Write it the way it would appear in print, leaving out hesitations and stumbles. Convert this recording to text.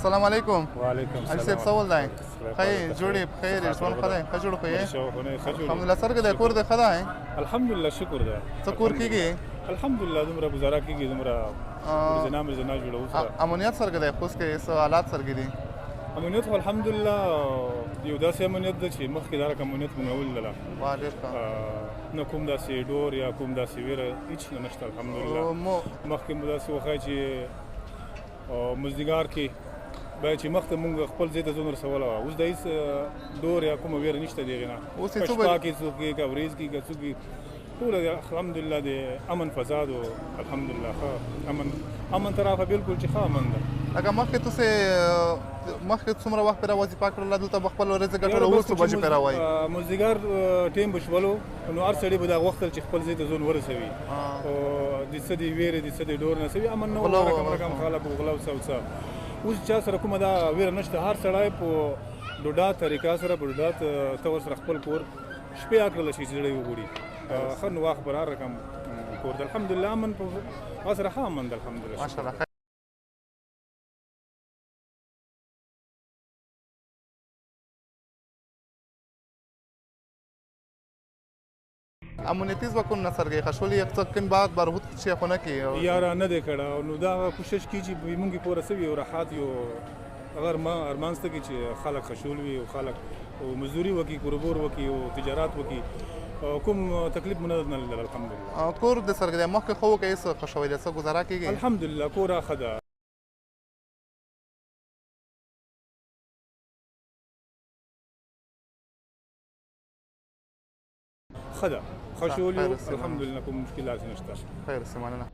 السلام علیکم. وعلیکم السلام. علي صاحب څه ول دی؟ خیر جوړې بخیر ژوند ښه دی؟ ښه جوړ خو یې؟ الحمدلله څرنګه دی کور دی ښه دی؟ الحمدلله شکر ده. څه کور کېږي؟ الحمدلله دومره ګزاره کېږي دومره مرزنا جوړوو سره. امنیت څرنګه دی خوست کې څه حالات څرنګه دي؟ امنیت خو الحمدلله یو داسې امنیت ده چې مخکې دا رقم امنیت موږ ولیدله. واه ډېر ښه. نه کوم داسې ډور یا کوم داسې ویره هېڅ نه نشته الحمدلله. مخکې مو داسې وښایي چې مزدګار کې باید چې مخته مونږ خپل ځای ته ځان رسولی وه. اوس د هېڅ ډور یا کومه ویره نشته د هغې نه. که شپه کې څوک کې که ورېځ کې که څوک کې ټوله الحمدلله د امن فضا ده. الحمدلله ښه امن طرفه بلکل چې ښه امن ده. لکه مخکې څومره وخت پرې وظیفه کړله دلته به خپل ورځې ګټله اوس څو بجې پرې وایي؟ مزدګار ټایم به شولو نو هر سړی به دغه وخت چې خپل ځای ته ځان ورسوي او د څه د ویرې د څه د ډور نه سوي امن نه و. رقم خلک غلا او څه اوس چا سره کومه دا ویره نشته. هر سړی په ډوډا طریقه سره په ډوډا طور سره خپل کور شپې اکړلی شي چې زړی وګوري. ښه نو واخ پر هر رقم کور ده الحمدلله امن په هغه سره ښه امن ده الحمدلله. ماشاءالله. امنیتي ځواکونه څرګې خښولي یقین بعد برهوت چې خونه کې یاره نه دی کړی نو دا کوشش کوي چې موږ یې پوره سوي او راحت یو هغه ارمان سته کې چې خلک خښول وي او خلک مزدوري وکړي کاروبار وکړي او تجارت وکړي کوم تکلیف مو نه لیدل الحمدلله. کور د څرګې دی مخکې ښه وکړئ څه خښوی دی څه ګزاره کېږي؟ الحمدلله کور ښه ده. ښه ده ښه شول یو الحمدلله کوم مشکلات نشته. خیر مننه.